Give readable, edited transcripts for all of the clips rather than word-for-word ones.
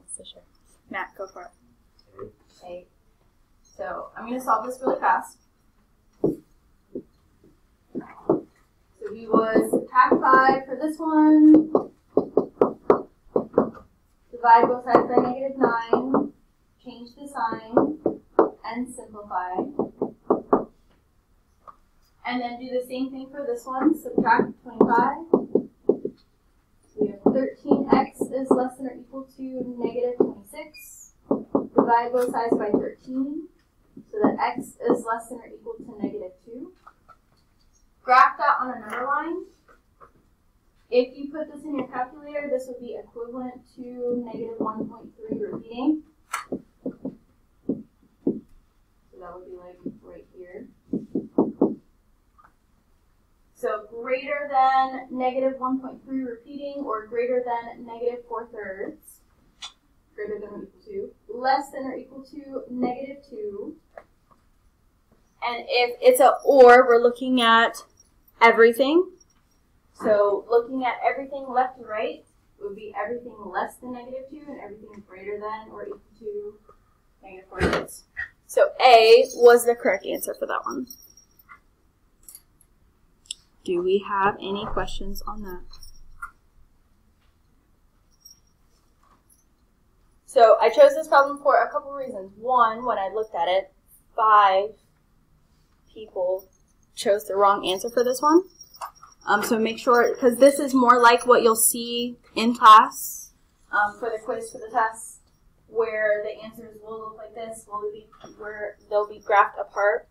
wants to share. Matt, go for it. Okay. So I'm going to solve this really fast. So we was subtract 5 for this one. Divide both sides by -9. Change the sign. And simplify. And then do the same thing for this one. Subtract 25. So we have 13x is less than or equal to -26. Divide both sides by 13. So that x is less than or equal to -2. Graph that on a number line. If you put this in your calculator, this would be equivalent to -1.3 repeating. So that would be like right here. So greater than -1.3 repeating, or greater than -4/3, greater than or equal to, less than or equal to -2. And if it's a or, we're looking at everything. So looking at everything left to right would be everything less than -2 and everything greater than or equal to -4/3. So A was the correct answer for that one. Do we have any questions on that? So I chose this problem for a couple reasons. One, when I looked at it, 5 people chose the wrong answer for this one. So make sure, because this is more like what you'll see in class for the quiz, for the test, where the answers will look like this, where they'll be graphed apart.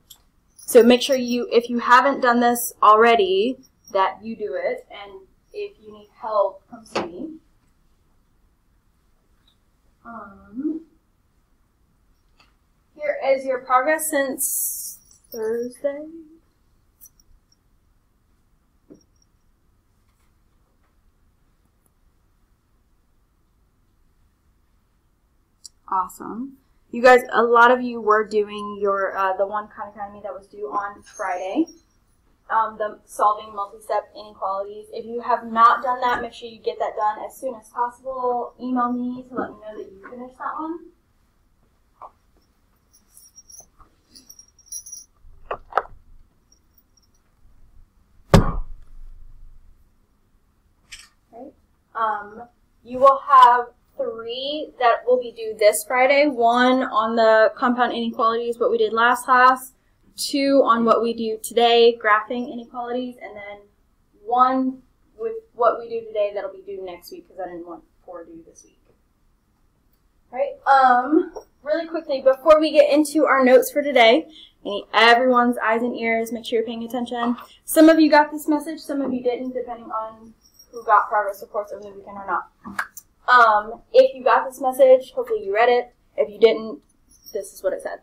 So make sure you, if you haven't done this already, that you do it, and if you need help, come see me. Here is your progress since Thursday. Awesome. You guys, a lot of you were doing your the one Khan Academy that was due on Friday, the solving multi-step inequalities. If you have not done that, make sure you get that done as soon as possible. Email me to let me know that you finished that one. Okay. You will have 3 that will be due this Friday. 1 on the compound inequalities, what we did last class. 2 on what we do today, graphing inequalities. And then 1 with what we do today that'll be due next week, because I didn't want 4 due this week. All right. Really quickly, before we get into our notes for today, I need everyone's eyes and ears. Make sure you're paying attention. Some of you got this message, some of you didn't, depending on who got progress reports over the weekend or not. If you got this message, hopefully you read it. If you didn't, this is what it said.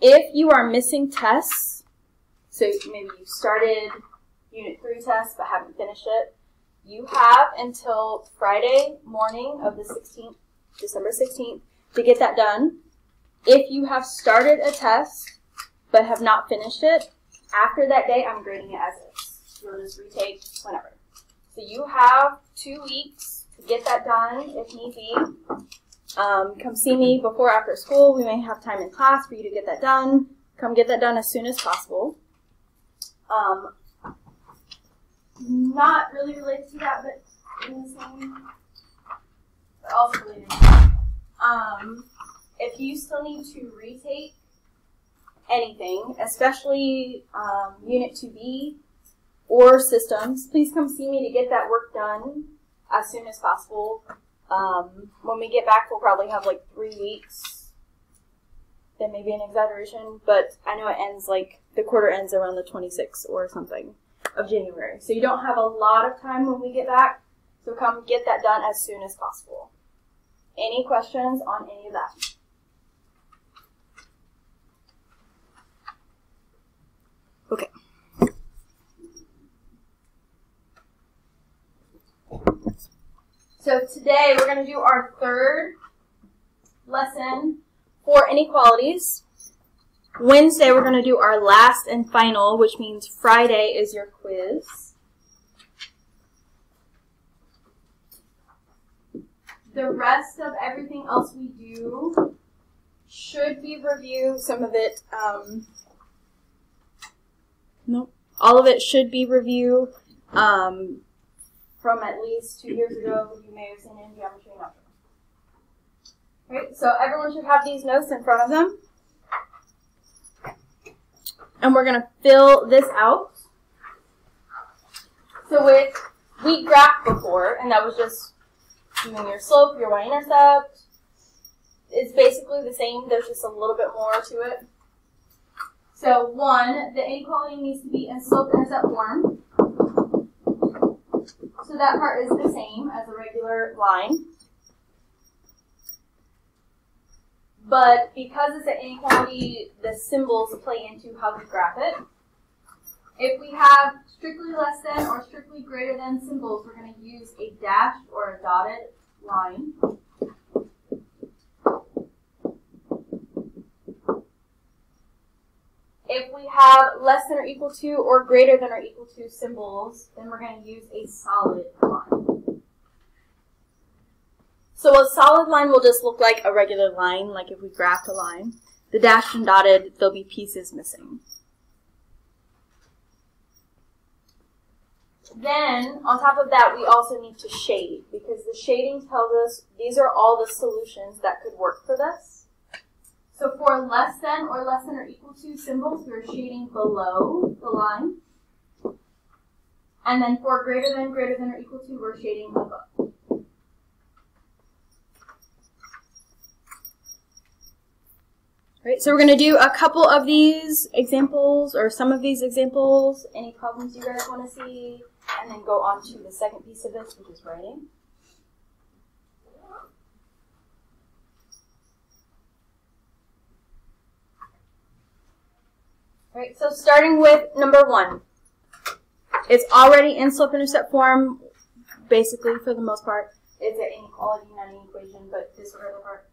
If you are missing tests, so maybe you started Unit 3 tests but haven't finished it, you have until Friday morning of the 16th, December 16th, to get that done. If you have started a test but have not finished it, after that day, I'm grading it as is. You'll just retake whenever. So you have 2 weeks to get that done if need be. Come see me before or after school. We may have time in class for you to get that done. Come get that done as soon as possible. Not really related to that, but in the same, but also related to that. If you still need to retake anything, especially Unit 2B or systems, please come see me to get that work done as soon as possible. When we get back, we'll probably have like 3 weeks. That may be an exaggeration, but I know it ends the quarter ends around the 26th or something of January. So you don't have a lot of time when we get back, so come get that done as soon as possible. Any questions on any of that? Okay. So today we're going to do our 3rd lesson for inequalities. Wednesday we're going to do our last and final, which means Friday is your quiz. The rest of everything else we do should be reviewed. Some of it, nope. All of it should be reviewed from at least 2 years ago. You may have seen it in geometry and algebra. Right, so everyone should have these notes in front of them. And we're going to fill this out. So we graphed before, and that was just doing your slope, your y-intercept. It's basically the same. There's just a little bit more to it. So 1, the inequality needs to be in slope-intercept form. So that part is the same as a regular line. But because it's an inequality, the symbols play into how we graph it. If we have strictly less than or strictly greater than symbols, we're going to use a dashed or a dotted line. If we have less than or equal to or greater than or equal to symbols, then we're going to use a solid line. So a solid line will just look like a regular line, like if we graphed a line. The dashed and dotted, there'll be pieces missing. Then, on top of that, we also need to shade, because the shading tells us these are all the solutions that could work for this. So for less than or equal to symbols, we're shading below the line. And then for greater than or equal to, we're shading above. Right, so we're going to do a couple of these examples, or some of these examples, any problems you guys want to see, and then go on to the second piece of this, which is writing. Right, so starting with number 1. It's already in slope-intercept form, basically, for the most part. It's an inequality, not an equation, but disregard the part.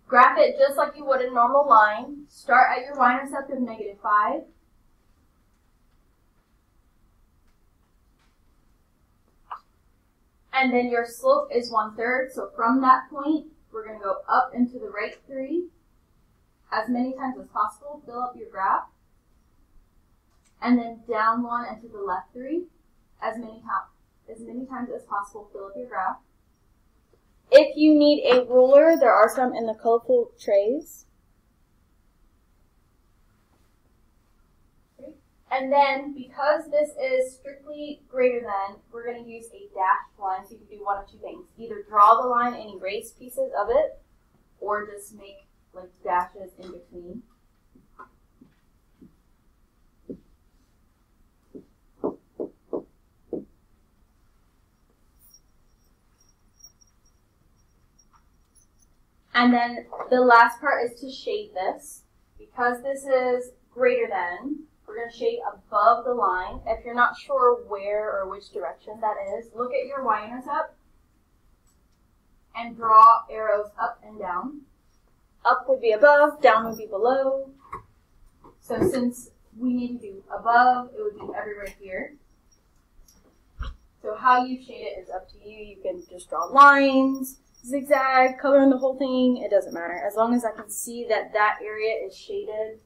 Graph it just like you would a normal line. Start at your y-intercept of -5. And then your slope is 1/3. So from that point, we're going to go up into the right 3 as many times as possible. Fill up your graph. And then down 1 into the left 3 as many times as possible. Fill up your graph. If you need a ruler, there are some in the colorful trays. And then, because this is strictly greater than, we're going to use a dashed line, so you can do one of two things. Either draw the line and erase pieces of it, or just make like dashes in between. And then the last part is to shade this. Because this is greater than, we're going to shade above the line. If you're not sure where or which direction that is, look at your y-intercept and draw arrows up and down. Up would be above, down would be below. So since we need to do above, it would be everywhere here. So how you shade it is up to you. You can just draw lines, zigzag, color in the whole thing, it doesn't matter. As long as I can see that that area is shaded.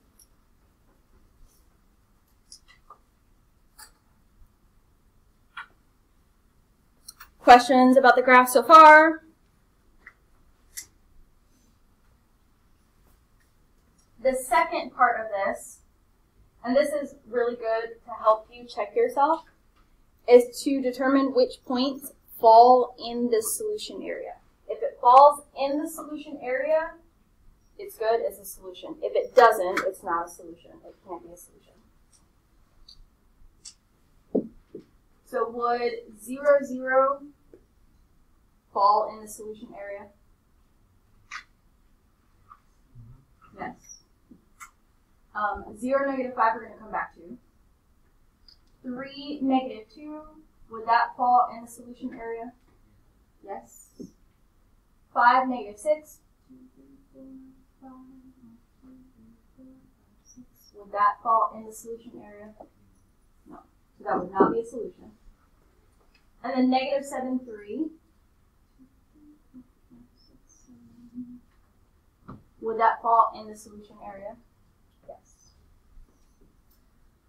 Questions about the graph so far? The second part of this, and this is really good to help you check yourself, is to determine which points fall in this solution area. If it falls in the solution area, it's good, it's a solution. If it doesn't, it's not a solution. It can't be a solution. So would 0, 0 fall in the solution area? Yes. 0, -5 we're going to come back to. 3, -2, would that fall in the solution area? Yes. 5, -6. Would that fall in the solution area? No. So that would not be a solution. And then -7, 3. would that fall in the solution area? Yes.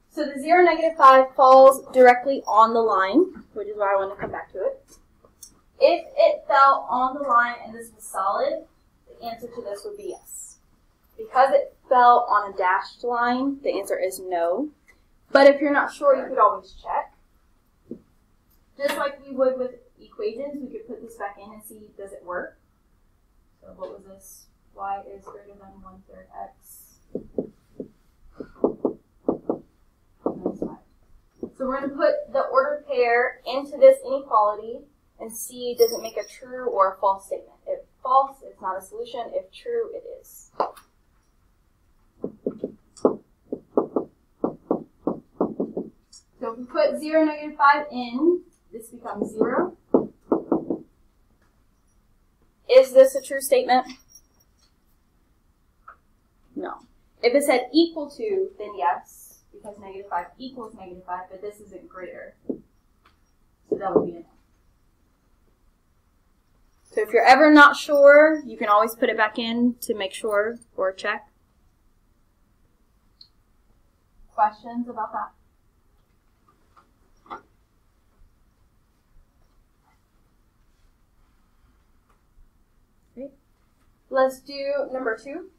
So the 0, -5 falls directly on the line, which is why I want to come back to it. If it fell on the line and this was solid, the answer to this would be yes. Because it fell on a dashed line, the answer is no. But if you're not sure, you could always check. Just like we would with equations, we could put this back in and see, does it work? So what was this? Y is greater than 1/3 x. So we're going to put the ordered pair into this inequality and see, does it make a true or a false statement? If false, it's not a solution. If true, it is. So if we put 0, -5 in, this becomes 0. Is this a true statement? No. If it said equal to, then yes, because -5 equals -5, but this isn't greater. So that would be a no. So if you're ever not sure, you can always put it back in to make sure or check. Questions about that? Let's do number 2.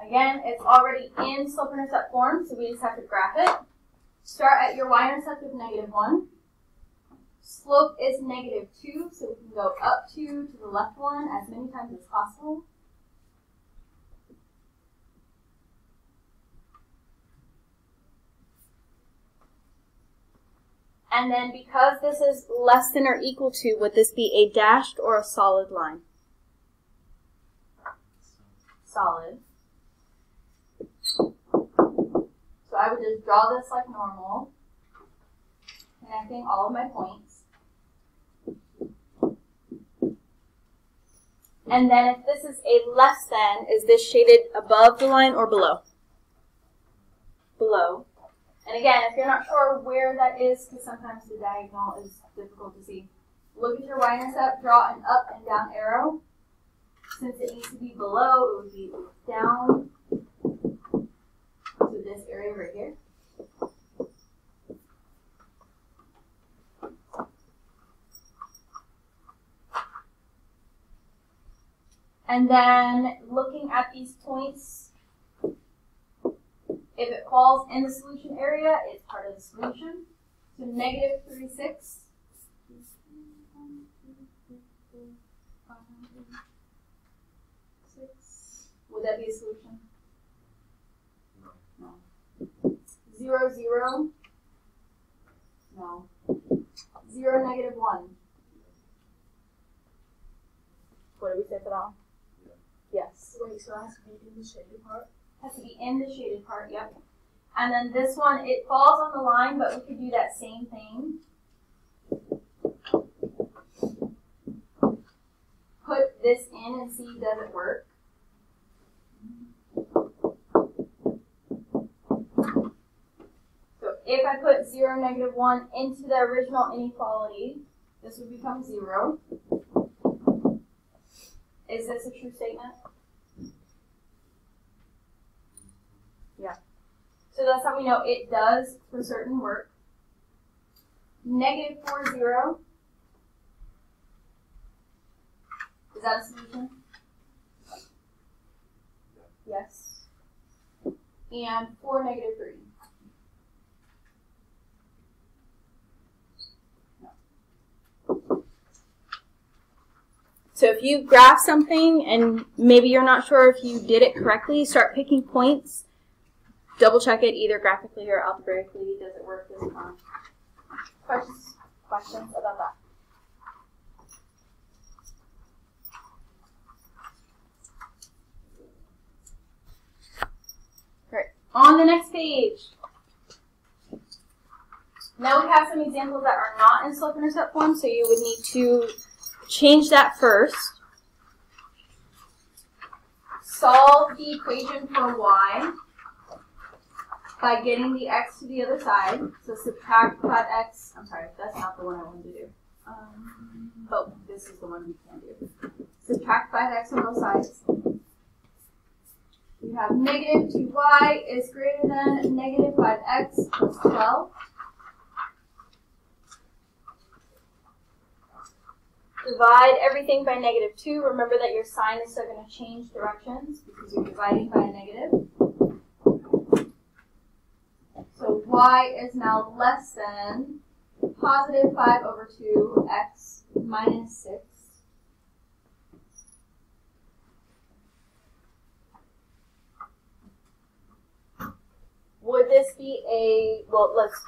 Again, it's already in slope-intercept form, so we just have to graph it. Start at your y-intercept of -1. Slope is -2, so we can go up 2 to the left 1 as many times as possible. And then because this is less than or equal to, would this be a dashed or a solid line? Solid. So I would just draw this like normal, connecting all of my points. And then if this is a less than, is this shaded above the line or below? Below. And again, if you're not sure where that is, because sometimes the diagonal is difficult to see, look at your y-intercept, draw an up and down arrow. Since it needs to be below, it would be down to this area right here. And then looking at these points, if it falls in the solution area, it's part of the solution. So -36. Would that be a solution? No. 0, 0. No. 0, -1. What did we say for that one? Yes. Wait, so it has to be in the shaded part? Has to be in the shaded part, yep. And then this one, it falls on the line, but we could do that same thing. Put this in and see, does it work? So if I put 0, -1 into the original inequality, this would become 0. Is this a true statement? Yeah. So that's how we know it does for certain work. -4, 0. Is that a solution? Yes. And 4, -3. No. So if you graph something and maybe you're not sure if you did it correctly, start picking points. Double check it either graphically or algebraically. Does it work? Does it not? Questions about that? Great. On the next page. Now we have some examples that are not in slope-intercept form, so you would need to change that first. Solve the equation for y by getting the x to the other side. So subtract 5x. I'm sorry, that's not the one I wanted to do. But this is the one we can do. subtract 5x on both sides. We have negative 2y is greater than negative 5x plus 12. Divide everything by negative 2. Remember that your sign is still going to change directions because you're dividing by a negative. So y is now less than positive 5 over 2x minus 6. Would this be a, well, let's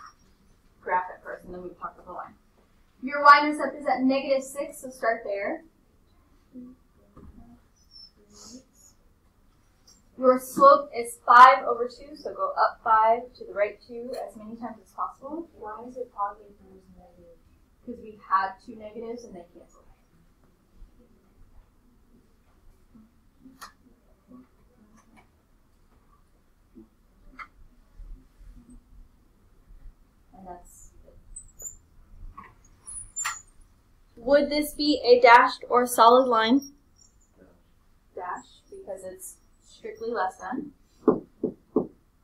graph it first and then we can talk about the line. Your y-intercept is at negative 6, so start there. Your slope is 5 over 2, so go up 5 to the right 2 as many times as possible. Why is it positive if it was negative? Because we had 2 negatives and they cancel. And that's it. Would this be a dashed or solid line? Dash, because it's strictly less than.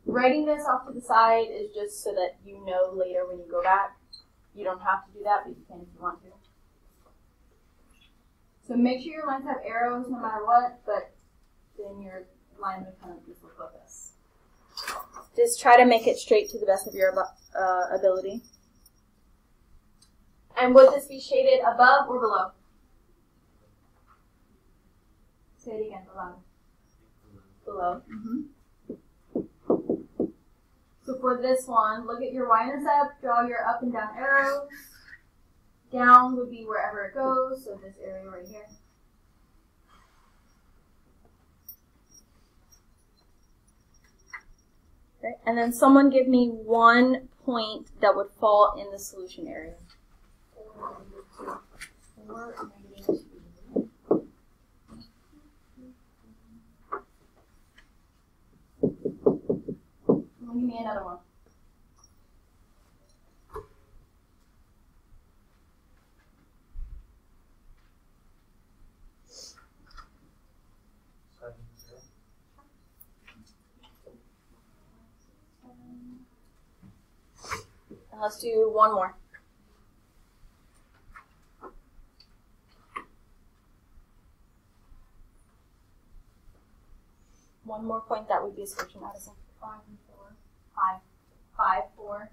Writing this off to the side is just so that you know later when you go back. You don't have to do that, but you can if you want to. So make sure your lines have arrows no matter what, but then your line would kind of just look like this. Just try to make it straight to the best of your ability. And would this be shaded above or below? Say it again, below. Below. So for this one, look at your y-intercept, draw your up and down arrows. Down would be wherever it goes, so this area right here. Okay. And then someone give me 1 point that would fall in the solution area. 4 negative 2. Give me another one. And let's do one more. One more point that would be a solution, Madison. 5 and 4. 5. 5, 4.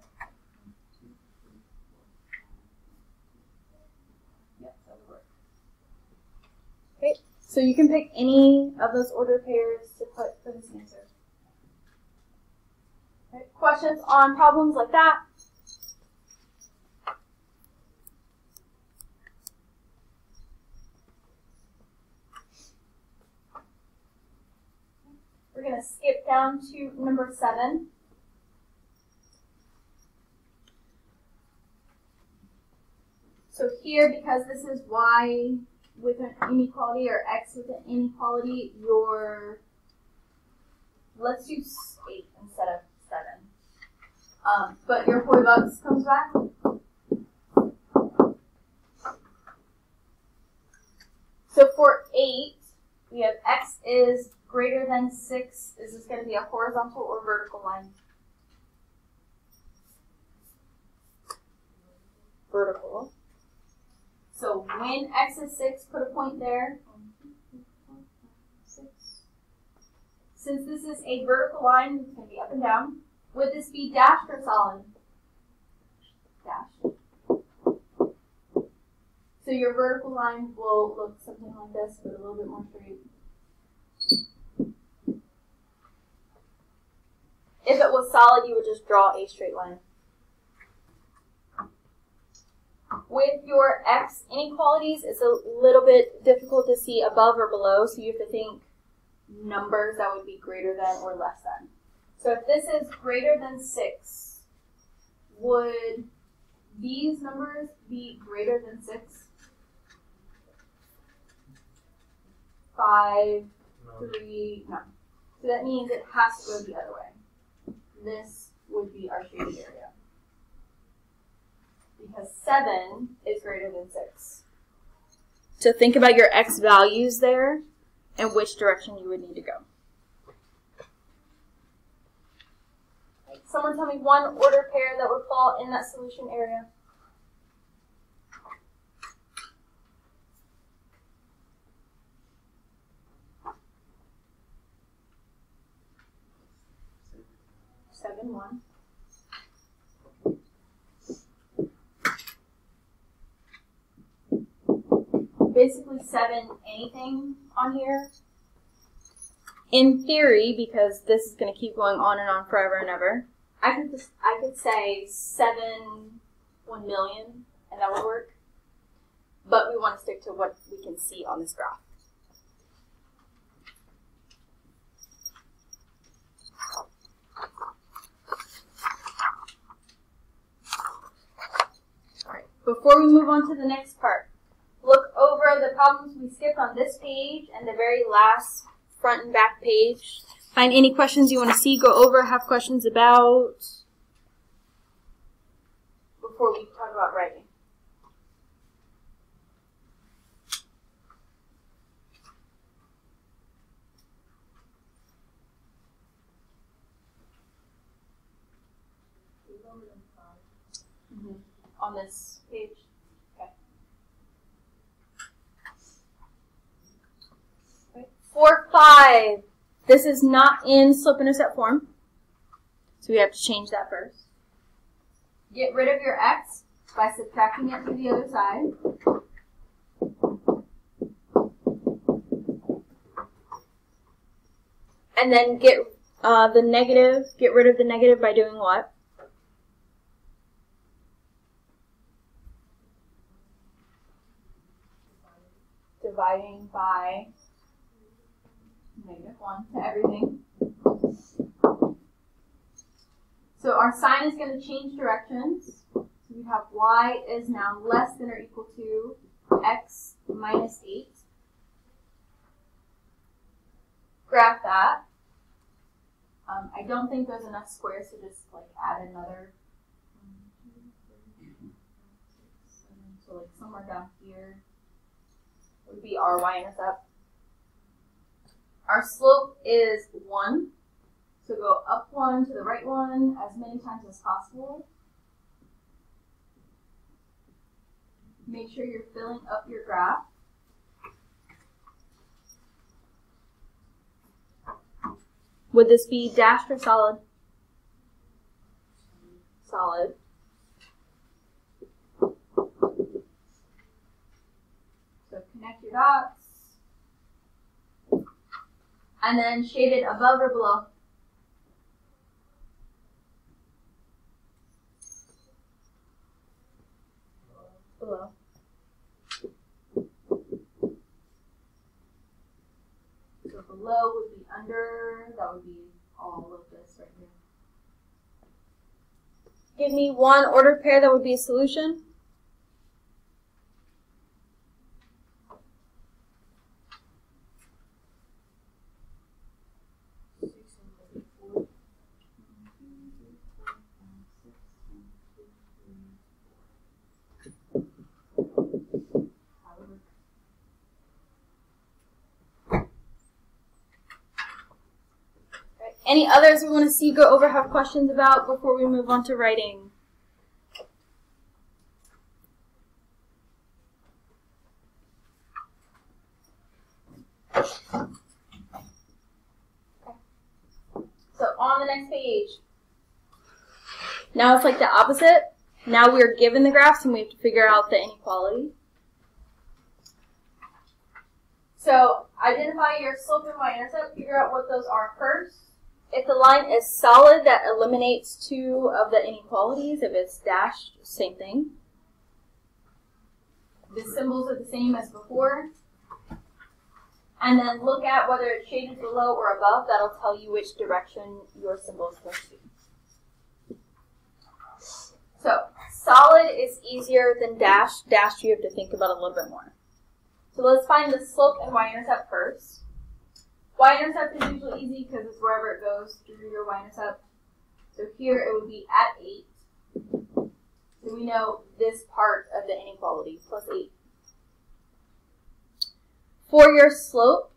Yep, that would work. Okay, so you can pick any of those ordered pairs to put for this answer. Okay, questions on problems like that? We're going to skip down to number 7. So here, because this is y with an inequality or x with an inequality, let's do 8 instead of 7. But your $4 comes back. So for 8, we have x is greater than 6. Is this going to be a horizontal or vertical line? Vertical. So when x is 6, put a point there. 6. Since this is a vertical line, it's going to be up and down. Would this be dashed or solid? Dashed. So your vertical line will look something like this, but a little bit more straight. If it was solid, you would just draw a straight line. With your x inequalities, it's a little bit difficult to see above or below, so you have to think numbers that would be greater than or less than. So if this is greater than 6, would these numbers be greater than 6? 5, 3, no. So that means it has to go the other way. This would be our shaded area. Because 7 is greater than 6. to think about your x values there and which direction you would need to go. Someone tell me one order pair that would fall in that solution area. Seven, one. Basically 7 anything on here. In theory, because this is going to keep going on and on forever and ever, I could say 7 1 million, and that would work. but we want to stick to what we can see on this graph. All right. Before we move on to the next part, look over the problems we skipped on this page and the very last front and back page. Find any questions you want to see, go over, have questions about before we talk about writing. On this page. Okay. 4-5. This is not in slope-intercept form, so we have to change that first. Get rid of your x by subtracting it to the other side. And then get the negative, get rid of the negative by doing what? Dividing by -1 to everything. So our sign is going to change directions. So we have y is now less than or equal to x minus 8. Graph that. I don't think there's enough squares to just like add another. 1, 2, 3, 4, 5, 6, 7. So like somewhere down here would be our y-intercept. Our slope is 1. So go up 1 to the right 1 as many times as possible. Make sure you're filling up your graph. Would this be dashed or solid? Solid. So connect your dots. And then shade it above or below. Below. So below would be under, that would be all of this right here. Give me one ordered pair that would be a solution. Any others we want to see, go over, have questions about before we move on to writing? Okay. So on the next page. Now it's like the opposite. Now we're given the graphs and we have to figure out the inequality. So identify your slope and y-intercept, figure out what those are first. If the line is solid, that eliminates 2 of the inequalities. If it's dashed, same thing. The symbols are the same as before. And then look at whether it's shaded below or above. That'll tell you which direction your symbol is going to be. So solid is easier than dashed. Dashed you have to think about a little bit more. So let's find the slope and y-intercept first. Y-intercept is usually easy because it's wherever it goes through your y-intercept. So here it would be at 8. So we know this part of the inequality, plus 8. For your slope,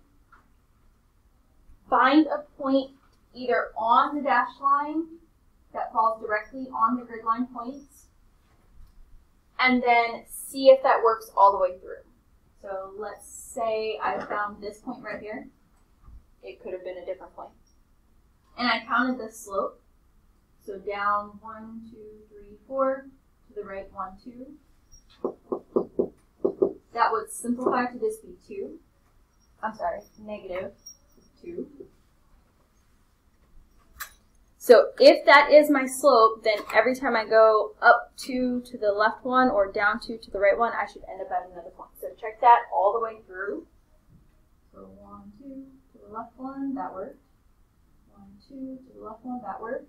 find a point either on the dashed line that falls directly on the grid line points, and then see if that works all the way through. So let's say I found this point right here. It could have been a different point. And I counted the slope. So down 1, 2, 3, 4, to the right 1, 2. That would simplify to this be 2. I'm sorry, negative 2. So if that is my slope, then every time I go up 2 to the left one or down 2 to the right one, I should end up at another point. So check that all the way through. So 1, 2 to the left one, that worked. 1, 2 to the left one, that worked.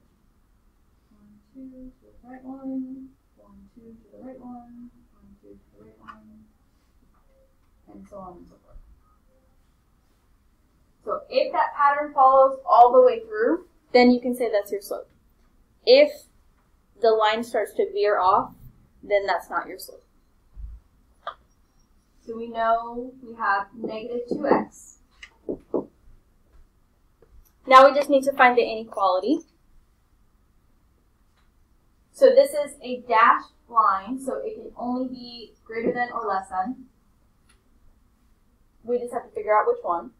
1, 2 to the right one, 1, 2 to the right one, 1, 2 to the right one, and so on and so forth. So if that pattern follows all the way through, then you can say that's your slope. If the line starts to veer off, then that's not your slope. So we know we have negative 2x. Now we just need to find the inequality. So this is a dashed line, so it can only be greater than or less than. We just have to figure out which one.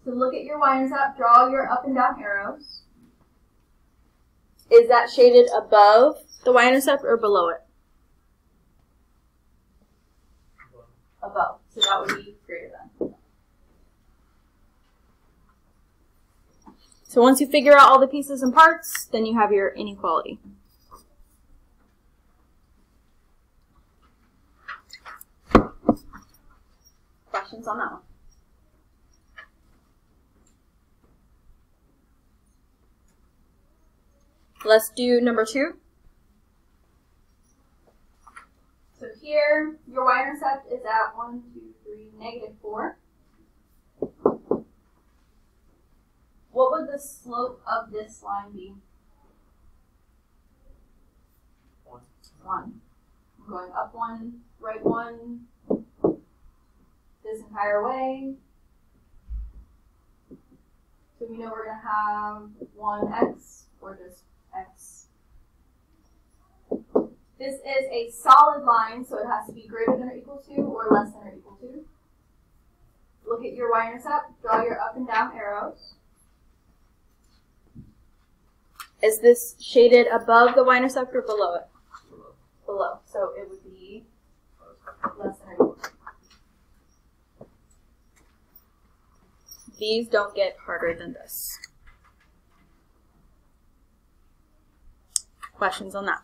So look at your y-intercept, draw your up and down arrows. Is that shaded above the y-intercept or below it? Above. So that would be greater than. So once you figure out all the pieces and parts, then you have your inequality. Questions on that one? Let's do number 2. So here, your y-intercept is at 1, 2, 3, negative 4. What would the slope of this line be? 1. 1. I'm going up 1, right 1, this entire way. So we know we're going to have 1x, or just x. This is a solid line, so it has to be greater than or equal to or less than or equal to. Look at your y-intercept, draw your up and down arrows. Is this shaded above the y-intercept or below it? Below. Below. So it would be less than or equal to. These don't get harder than this. Questions on that?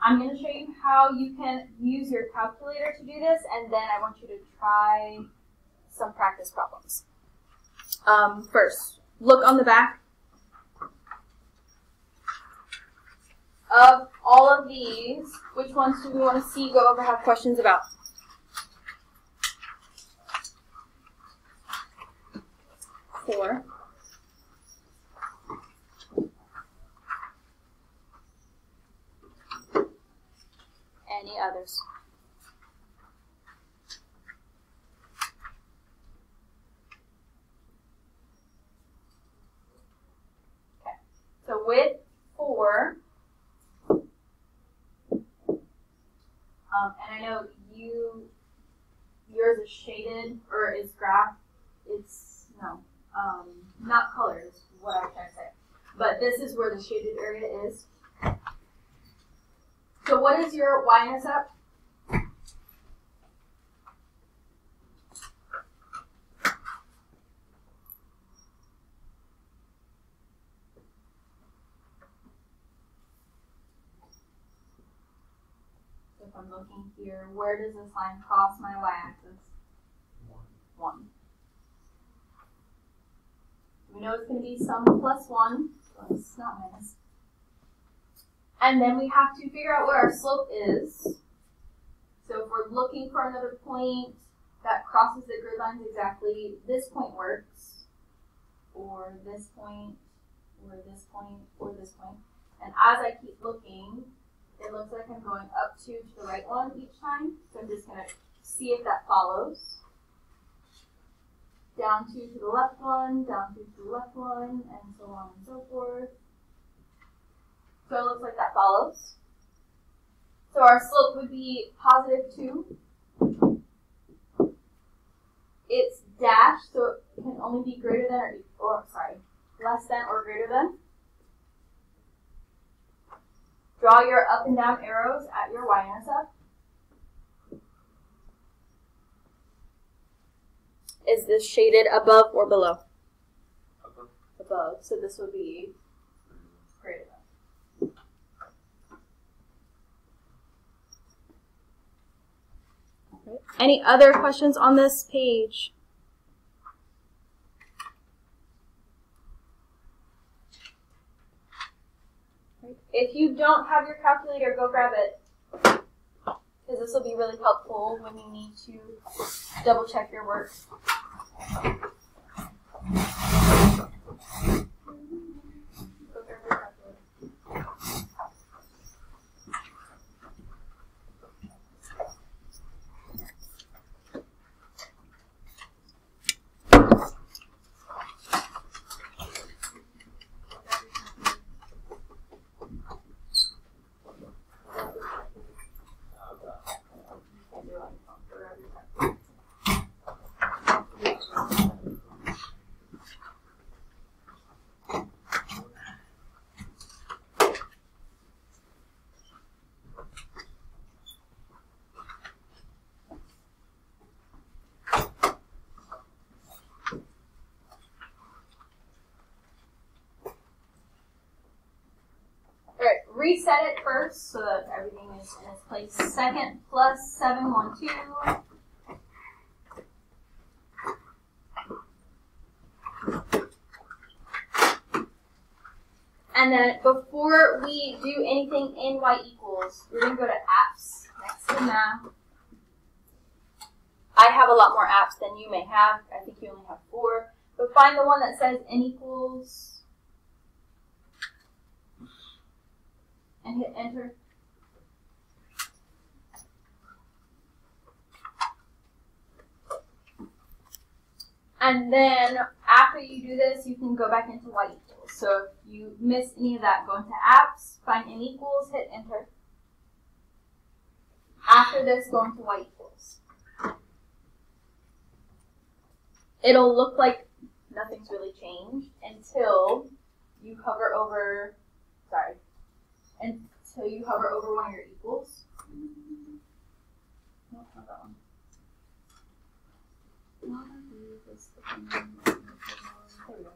I'm going to show you how you can use your calculator to do this, and then I want you to try some practice problems. First, look on the back. Of all of these, which ones do we want to see, go over, have questions about? Four. Any others? Okay. So with 4, and I know yours is shaded, or is graph, it's, no, not colored is what I was trying to say. But this is where the shaded area is. So what is your y-intercept? If I'm looking here, where does this line cross my y-axis? 1. We know it's going to be some plus 1, plus, not minus. And then we have to figure out what our slope is. So if we're looking for another point that crosses the grid lines exactly, this point works. or this point, or this point, or this point. And as I keep looking, it looks like I'm going up 2 to the right one each time. So I'm just going to see if that follows. Down 2 to the left one, down 2 to the left one, and so on and so forth. So it looks like that follows. So our slope would be positive 2. It's dashed, so it can only be greater than less than or greater than. Draw your up and down arrows at your y-intercept. Is this shaded above or below? Above, so this would be greater than. Any other questions on this page? If you don't have your calculator, go grab it, because this will be really helpful when you need to double check your work. Go grab your calculator. Reset it first so that everything is in its place. Second plus 712. And then before we do anything in y equals, we're going to go to apps next to math. I have a lot more apps than you may have. I think you only have 4. But find the one that says n equals and hit enter. And then after you do this, you can go back into y equals. So if you miss any of that, go into apps, find n equals, hit enter. After this, go into y equals. It'll look like nothing's really changed until you hover over, until you hover over one of your equals. No, not that one. There we go.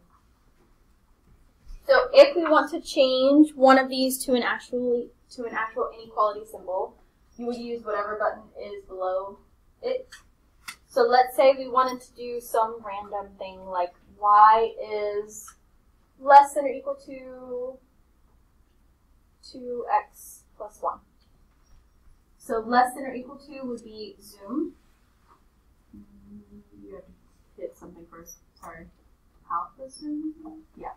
So if we want to change one of these to an actual inequality symbol, you would use whatever button is below it. So let's say we wanted to do some random thing like y is less than or equal to 2x plus 1. So less than or equal to would be zoom. You have to hit something first. Sorry. Alpha zoom? Yeah.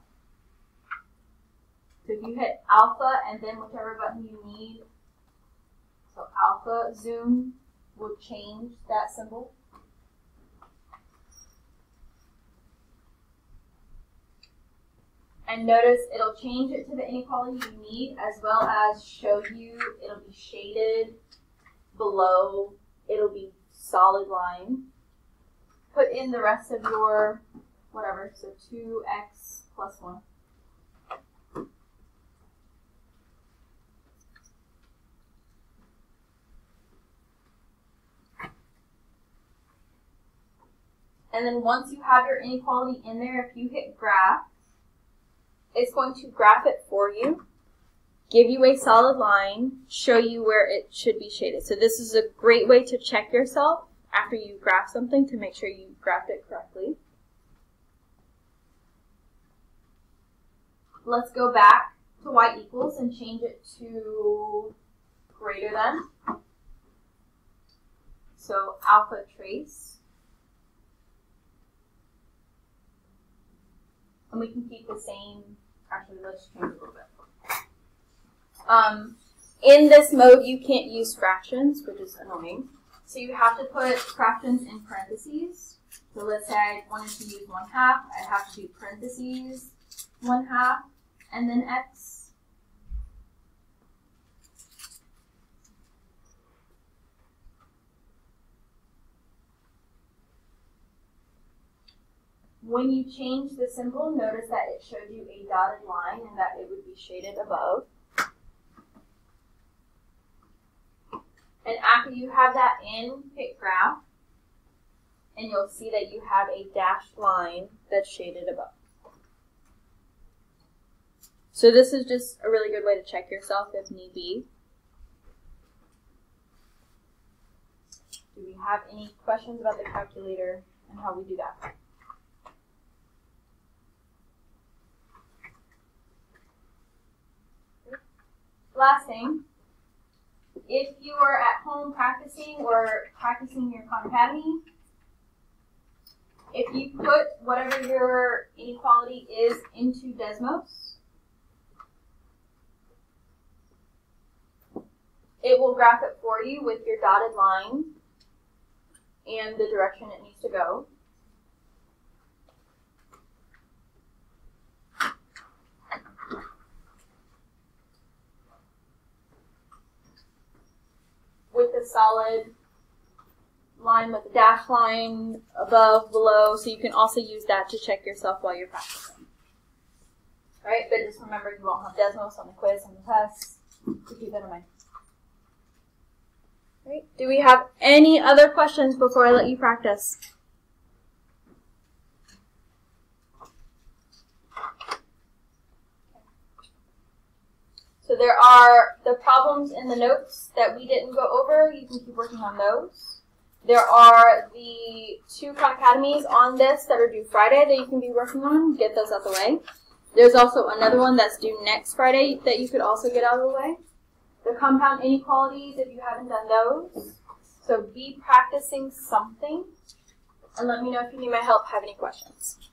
So if you hit alpha and then whichever button you need, so alpha zoom will change that symbol. And notice it'll change it to the inequality you need, as well as show you it'll be shaded below, it'll be solid line. Put in the rest of your whatever, so 2x plus 1. And then once you have your inequality in there, if you hit graph, it's going to graph it for you, give you a solid line, show you where it should be shaded. So this is a great way to check yourself after you graph something to make sure you graphed it correctly. Let's go back to y equals and change it to greater than. So alpha trace. And we can keep the same, actually let's change it a little bit. In this mode, you can't use fractions, which is annoying. So you have to put fractions in parentheses. So let's say I wanted to use 1/2, I have to do parentheses 1/2, and then x. When you change the symbol, notice that it showed you a dotted line and that it would be shaded above. And after you have that in, hit graph, and you'll see that you have a dashed line that's shaded above. So this is just a really good way to check yourself if need be. Do we have any questions about the calculator and how we do that? Last thing, if you are at home practicing or practicing your Khan Academy, if you put whatever your inequality is into desmos, it will graph it for you with your dotted line and the direction it needs to go. With a solid line with a dash line above, below, so you can also use that to check yourself while you're practicing. Alright, but just remember you won't have desmos on the quiz and the test, so keep that in mind. Alright, do we have any other questions before I let you practice? So there are the problems in the notes that we didn't go over. You can keep working on those. There are the 2 Khan Academies on this that are due Friday that you can be working on. Get those out the way. There's also another one that's due next Friday that you could also get out of the way. The compound inequalities, if you haven't done those. So be practicing something. And let me know if you need my help, have any questions.